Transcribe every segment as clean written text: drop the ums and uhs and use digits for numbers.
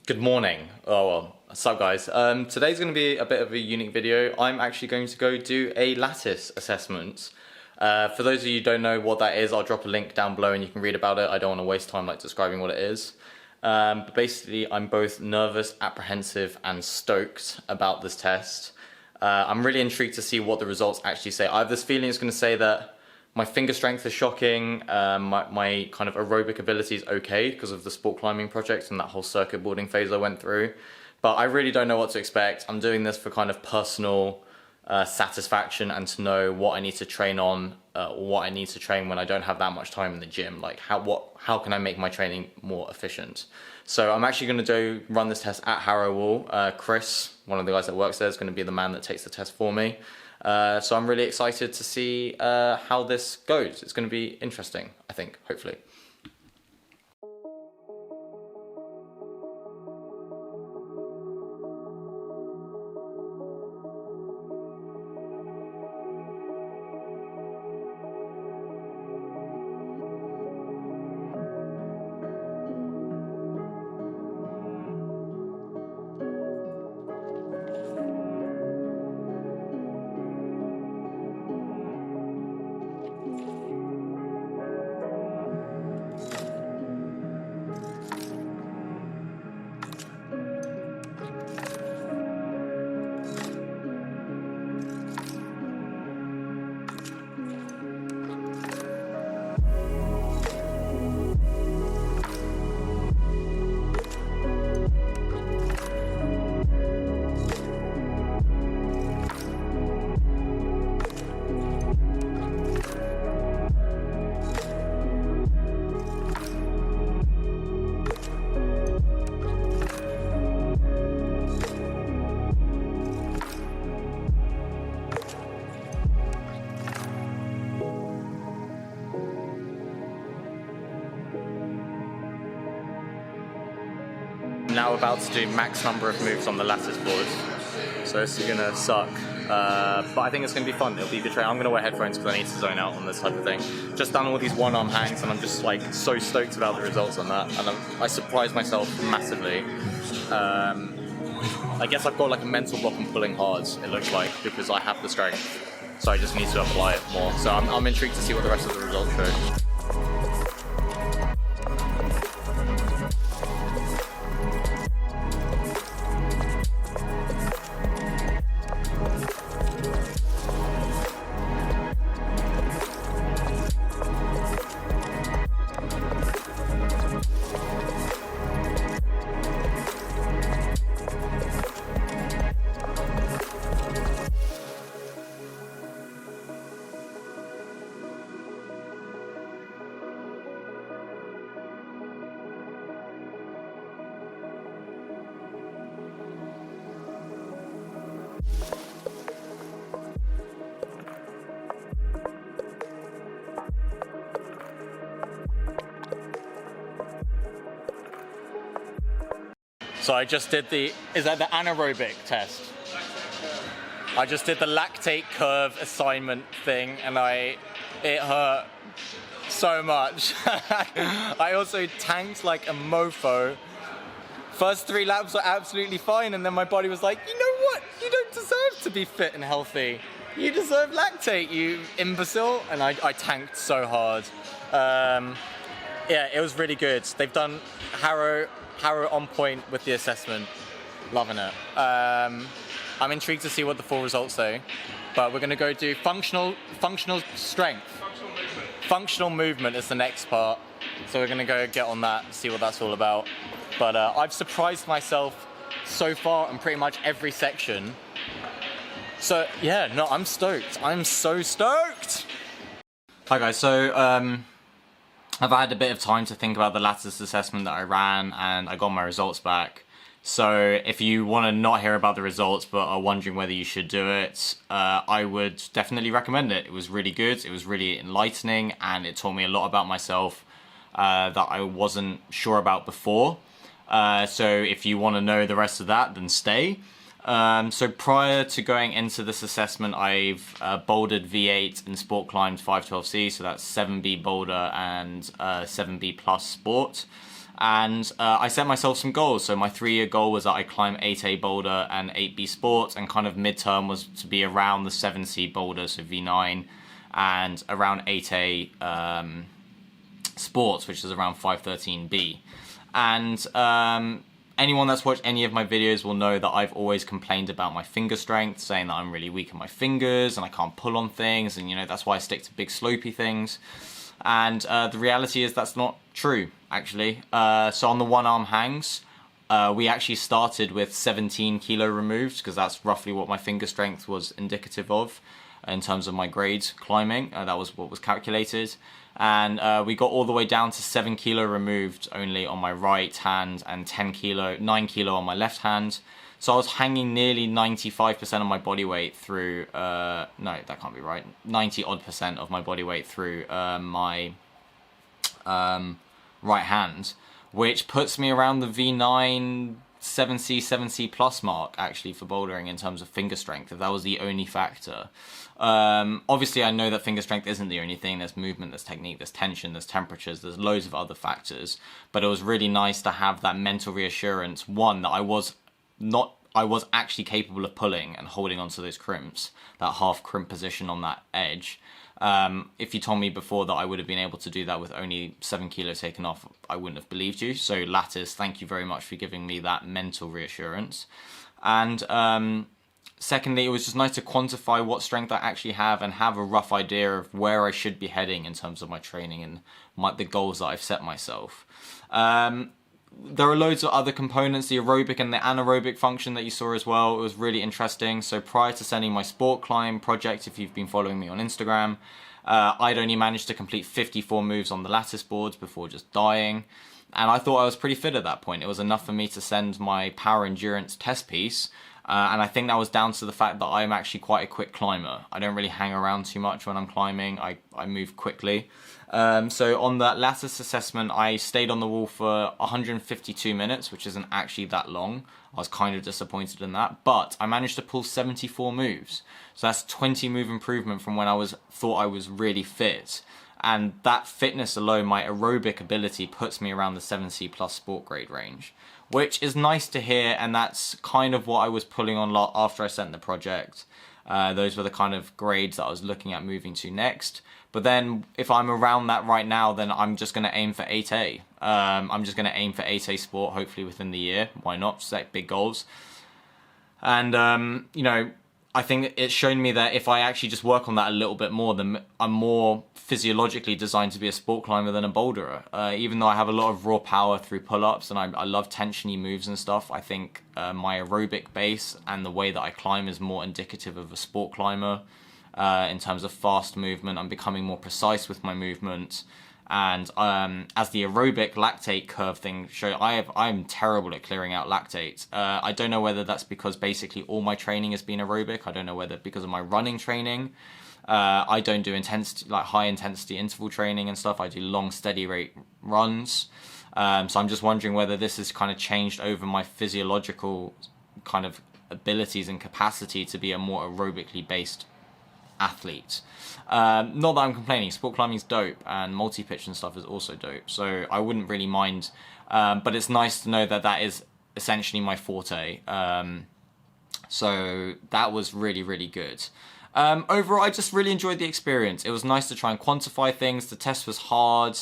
Good morning. Oh well, what's up guys? Today's going to be a bit of a unique video. I'm actually going to go do a Lattice assessment. For those of you who don't know what that is, I'll drop a link down below and you can read about it. I don't want to waste time describing what it is. But basically I'm both nervous, apprehensive and stoked about this test. I'm really intrigued to see what the results actually say. I have this feeling it's going to say that my finger strength is shocking, my kind of aerobic ability is okay because of the sport climbing project and that whole circuit boarding phase I went through. But I really don't know what to expect. I'm doing this for kind of personal satisfaction and to know what I need to train on, what I need to train when I don't have that much time in the gym. Like how can I make my training more efficient? So I'm actually going to run this test at Harrow Wall. Chris, one of the guys that works there, is going to be the man that takes the test for me. So I'm really excited to see how this goes. It's going to be interesting, I think, hopefully. I'm now about to do max number of moves on the Lattice board, so this is gonna suck, but I think it's gonna be fun. It'll be good training. I'm gonna wear headphones because I need to zone out on this type of thing. Just done all these one-arm hangs and I'm just like so stoked about the results on that, and I surprised myself massively. I guess I've got like a mental block on pulling hard, it looks like, because I have the strength, so I just need to apply it more. So I'm intrigued to see what the rest of the results show. So I just did is that the anaerobic test? I just did the lactate curve assignment thing and it hurt so much. I also tanked like a mofo. First 3 laps were absolutely fine and then my body was like, you know what? You don't deserve to be fit and healthy. You deserve lactate, you imbecile. And I tanked so hard. Yeah, it was really good. They've done Harrow on point with the assessment. Loving it. I'm intrigued to see what the full results say, but we're going to go do functional strength. Functional movement is the next part, so we're going to go get on that, see what that's all about. But I've surprised myself so far in pretty much every section. So yeah, no, I'm stoked. I'm so stoked! Hi guys, so I've had a bit of time to think about the Lattice assessment that I ran and I got my results back. So if you want to not hear about the results but are wondering whether you should do it, I would definitely recommend it. It was really good, it was really enlightening, and it taught me a lot about myself that I wasn't sure about before. So if you want to know the rest of that, then stay. So prior to going into this assessment, I've bouldered V8 and sport climbed 512C, so that's 7B boulder and 7B plus sport. And I set myself some goals. So my 3-year goal was that I climb 8A boulder and 8B sports, and kind of midterm was to be around the 7C boulder, so V9, and around 8A sports, which is around 513B. And anyone that's watched any of my videos will know that I've always complained about my finger strength, saying that I'm really weak in my fingers and I can't pull on things, and that's why I stick to big slopey things. And the reality is that's not true, actually. So on the one arm hangs, we actually started with 17 kilo removed, because that's roughly what my finger strength was indicative of in terms of my grades climbing. That was what was calculated. And we got all the way down to 7 kilo removed only on my right hand, and 9 kilo on my left hand. So I was hanging nearly 95% of my body weight through, no, that can't be right, 90 odd % of my body weight through my right hand, which puts me around the V9 7C, 7C plus mark, actually, for bouldering in terms of finger strength, if that was the only factor. Obviously, I know that finger strength isn't the only thing. There's movement, there's technique, there's tension, there's temperatures, there's loads of other factors. But it was really nice to have that mental reassurance, one, that I was actually capable of pulling and holding onto those crimps, that half crimp position on that edge. If you told me before that I would have been able to do that with only 7 kilos taken off, I wouldn't have believed you. So Lattice, thank you very much for giving me that mental reassurance. And secondly, it was just nice to quantify what strength I actually have and have a rough idea of where I should be heading in terms of my training and the goals that I've set myself. There are loads of other components, the aerobic and the anaerobic function that you saw as well. It was really interesting. So prior to sending my sport climb project, if you've been following me on Instagram, I'd only managed to complete 54 moves on the Lattice boards before just dying. And I thought I was pretty fit at that point. It was enough for me to send my power endurance test piece. And I think that was down to the fact that I'm actually quite a quick climber. I don't really hang around too much when I'm climbing. I move quickly. So on that Lattice assessment, I stayed on the wall for 152 minutes, which isn't actually that long. I was kind of disappointed in that, but I managed to pull 74 moves. So that's 20 move improvement from when I thought I was really fit. And that fitness alone, my aerobic ability, puts me around the 7C plus sport grade range, which is nice to hear. And that's kind of what I was pulling on after I sent the project. Those were the kind of grades that I was looking at moving to next. But then if I'm around that right now, then I'm just going to aim for 8A. I'm just going to aim for 8A sport, hopefully within the year. Why not? Set big goals. And, I think it's shown me that if I actually just work on that a little bit more, then I'm more physiologically designed to be a sport climber than a boulderer. Even though I have a lot of raw power through pull-ups and I love tensiony moves and stuff, I think my aerobic base and the way that I climb is more indicative of a sport climber. In terms of fast movement, I'm becoming more precise with my movement. And as the aerobic lactate curve thing showed, I'm terrible at clearing out lactate. I don't know whether that's because basically all my training has been aerobic. I don't know whether because of my running training. I don't do high intensity interval training and stuff. I do long steady rate runs. So I'm just wondering whether this has kind of changed over my physiological kind of abilities and capacity to be a more aerobically based athlete. Not that I'm complaining, sport climbing's dope, and multi-pitch and stuff is also dope, so I wouldn't really mind, but it's nice to know that that is essentially my forte. So that was really, really good. Overall, I just really enjoyed the experience. It was nice to try and quantify things. The test was hard.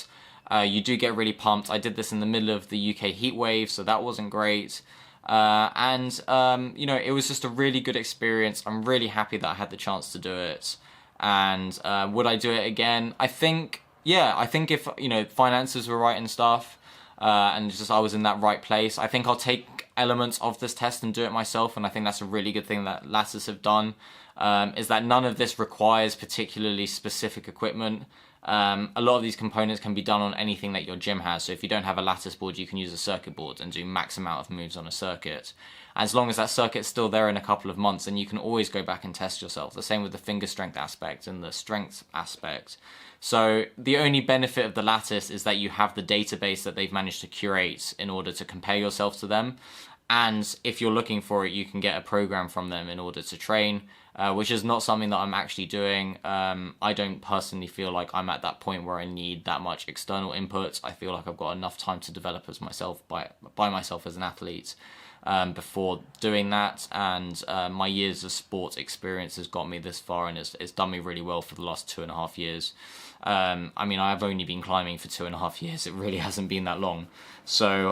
You do get really pumped. I did this in the middle of the UK heat wave, so that wasn't great. It was just a really good experience. I'm really happy that I had the chance to do it. And would I do it again? I think if, finances were right and stuff, and just I was in that right place, I think I'll take elements of this test and do it myself. And I think that's a really good thing that Lattice have done, is that none of this requires particularly specific equipment. A lot of these components can be done on anything that your gym has. So if you don't have a Lattice board, you can use a circuit board and do max amount of moves on a circuit. As long as that circuit's still there in a couple of months, then you can always go back and test yourself. The same with the finger strength aspect and the strength aspect. So the only benefit of the Lattice is that you have the database that they've managed to curate in order to compare yourself to them. And if you're looking for it, you can get a program from them in order to train, which is not something that I'm actually doing. I don't personally feel like I'm at that point where I need that much external input. I feel like I've got enough time to develop as myself by myself as an athlete before doing that. And my years of sports experience has got me this far, and it's done me really well for the last 2.5 years. I mean, I've only been climbing for 2.5 years. It really hasn't been that long. So,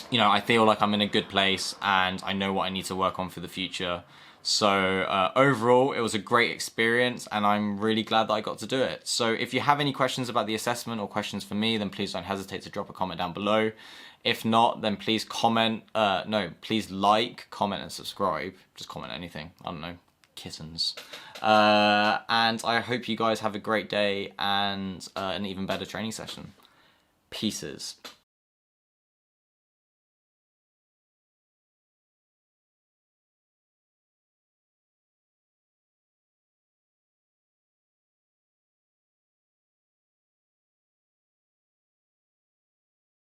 you know, I feel like I'm in a good place and I know what I need to work on for the future. So overall, it was a great experience and I'm really glad that I got to do it. So if you have any questions about the assessment or questions for me, then please don't hesitate to drop a comment down below. If not, then please comment, please like, comment and subscribe. Just comment anything, I don't know, kittens. And I hope you guys have a great day and an even better training session. Pieces.